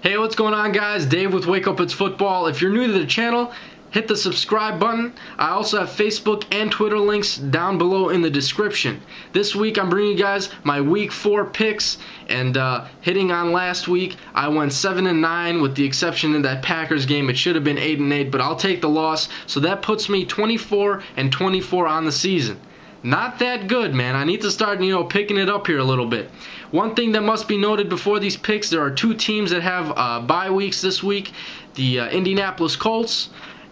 Hey, what's going on, guys? Dave with Wake Up It's Football. If you're new to the channel, hit the subscribe button. I also have Facebook and Twitter links down below in the description. This week I'm bringing you guys my Week 4 picks, and hitting on last week, I went 7-9 with the exception of that Packers game. It should have been 8-8, but I'll take the loss, so that puts me 24-24 on the season. Not that good, man. I need to start, picking it up here a little bit. One thing that must be noted before these picks, there are two teams that have bye weeks this week, the Indianapolis Colts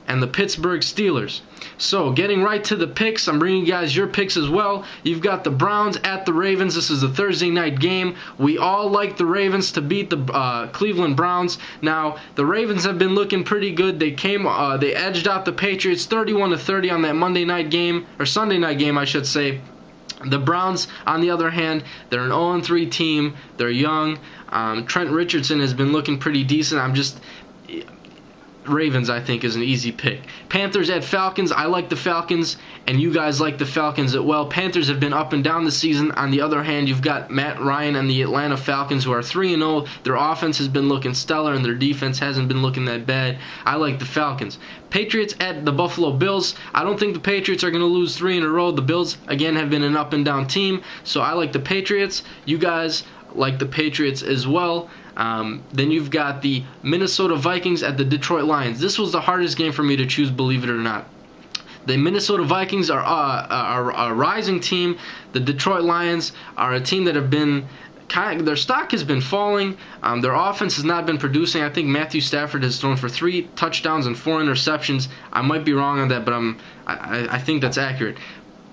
and the Pittsburgh Steelers. So, getting right to the picks, I'm bringing you guys your picks as well. You've got the Browns at the Ravens. This is a Thursday night game. We all like the Ravens to beat the Cleveland Browns. Now, the Ravens have been looking pretty good. They edged out the Patriots 31-30 on that Monday night game, or Sunday night game, I should say. The Browns, on the other hand, they're an 0-3 team. They're young. Trent Richardson has been looking pretty decent. Ravens, I think, is an easy pick. Panthers at Falcons. I like the Falcons, and you guys like the Falcons as well. Panthers have been up and down this season. On the other hand, you've got Matt Ryan and the Atlanta Falcons, who are 3-0. Their offense has been looking stellar, and their defense hasn't been looking that bad. I like the Falcons. Patriots at the Buffalo Bills. I don't think the Patriots are going to lose 3 in a row. The Bills, again, have been an up and down team, so I like the Patriots. You guys like the Patriots as well. Then you've got the Minnesota Vikings at the Detroit Lions. This was the hardest game for me to choose, believe it or not. The Minnesota Vikings are a rising team. The Detroit Lions are a team that have been their stock has been falling. Their offense has not been producing. I think Matthew Stafford has thrown for 3 touchdowns and 4 interceptions. I might be wrong on that, but I think that's accurate.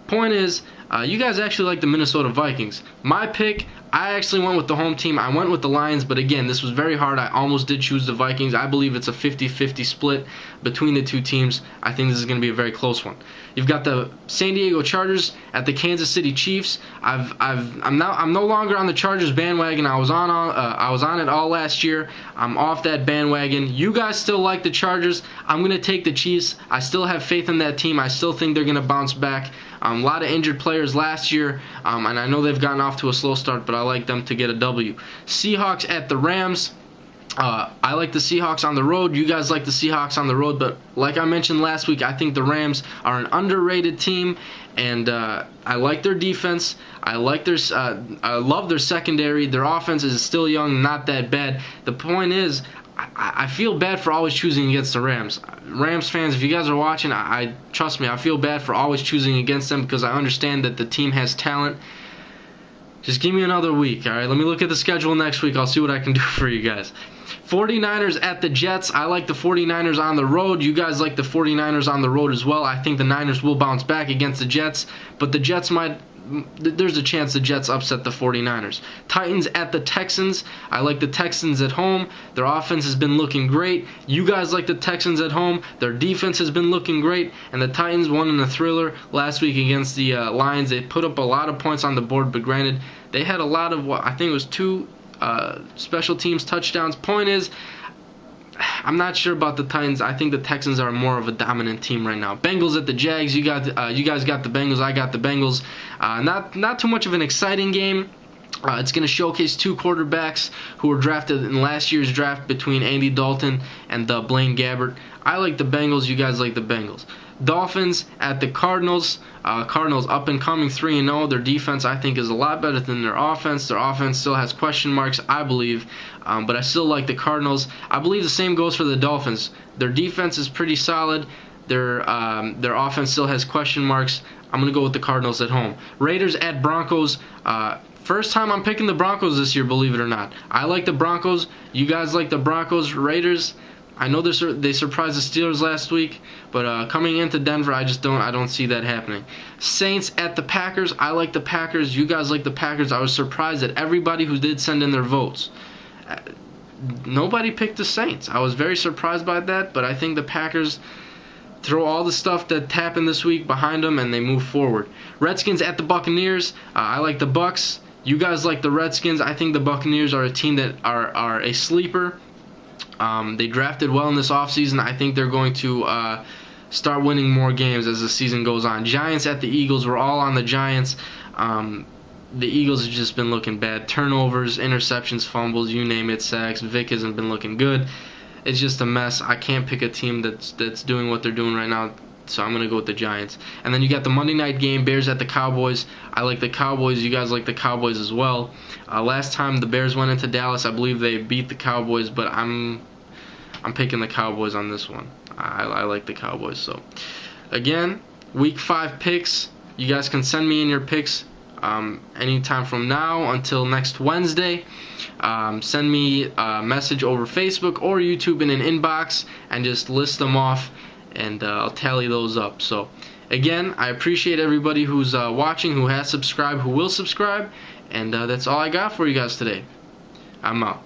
Point is, you guys actually like the Minnesota Vikings. My pick, I actually went with the home team. I went with the Lions, but again, this was very hard. I almost did choose the Vikings. I believe it's a 50-50 split between the two teams. I think this is going to be a very close one. You've got the San Diego Chargers at the Kansas City Chiefs. I'm no longer on the Chargers bandwagon. I was on it all last year. I'm off that bandwagon. You guys still like the Chargers. I'm going to take the Chiefs. I still have faith in that team. I still think they're going to bounce back. A lot of injured players last year, and I know they've gotten off to a slow start, but I like them to get a W. Seahawks at the Rams. I like the Seahawks on the road. You guys like the Seahawks on the road, but like I mentioned last week, I think the Rams are an underrated team, and I like their defense. I love their secondary. Their offense is still young, not that bad. The point is, I feel bad for always choosing against the Rams. Rams fans, if you guys are watching, trust me, I feel bad for always choosing against them because I understand that the team has talent. Just give me another week, all right? Let me look at the schedule next week. I'll see what I can do for you guys. 49ers at the Jets. I like the 49ers on the road. You guys like the 49ers on the road as well. I think the Niners will bounce back against the Jets, but the Jets there's a chance the Jets upset the 49ers. Titans at the Texans. I like the Texans at home. Their offense has been looking great. You guys like the Texans at home. Their defense has been looking great. And the Titans won in a thriller last week against the Lions. They put up a lot of points on the board, but granted, they had a lot of, I think it was 2 special teams touchdowns. Point is, I'm not sure about the Titans. I think the Texans are more of a dominant team right now. Bengals at the Jags. You guys got the Bengals. I got the Bengals. Not too much of an exciting game. It's going to showcase 2 quarterbacks who were drafted in last year's draft between Andy Dalton and Blaine Gabbert. I like the Bengals. You guys like the Bengals. Dolphins at the Cardinals. Cardinals up and coming 3-0. Their defense, I think, is a lot better than their offense. Their offense still has question marks, I believe, but I still like the Cardinals. I believe the same goes for the Dolphins. Their defense is pretty solid. Their offense still has question marks. I'm going to go with the Cardinals at home. Raiders at Broncos. First time I'm picking the Broncos this year, believe it or not. I like the Broncos. You guys like the Broncos. Raiders, I know they surprised the Steelers last week, but coming into Denver, I don't see that happening. Saints at the Packers. I like the Packers. You guys like the Packers. I was surprised at everybody who did send in their votes. Nobody picked the Saints. I was very surprised by that, but I think the Packers throw all the stuff that happened this week behind them and they move forward. Redskins at the Buccaneers. I like the Bucks. You guys like the Redskins. I think the Buccaneers are a team that are a sleeper. They drafted well in this offseason. I think they're going to start winning more games as the season goes on. Giants at the Eagles. We're all on the Giants. the Eagles have just been looking bad. Turnovers, interceptions, fumbles, you name it, sacks. Vic hasn't been looking good. It's just a mess. I can't pick a team that's doing what they're doing right now, so I'm going to go with the Giants. And then you got the Monday night game, Bears at the Cowboys. I like the Cowboys. You guys like the Cowboys as well. Last time the Bears went into Dallas, I believe they beat the Cowboys, but I'm picking the Cowboys on this one. I like the Cowboys. So, again, Week 5 picks. You guys can send me in your picks anytime from now until next Wednesday. Send me a message over Facebook or YouTube in an inbox and just list them off, and I'll tally those up. So, again, I appreciate everybody who's watching, who has subscribed, who will subscribe, and that's all I got for you guys today. I'm out.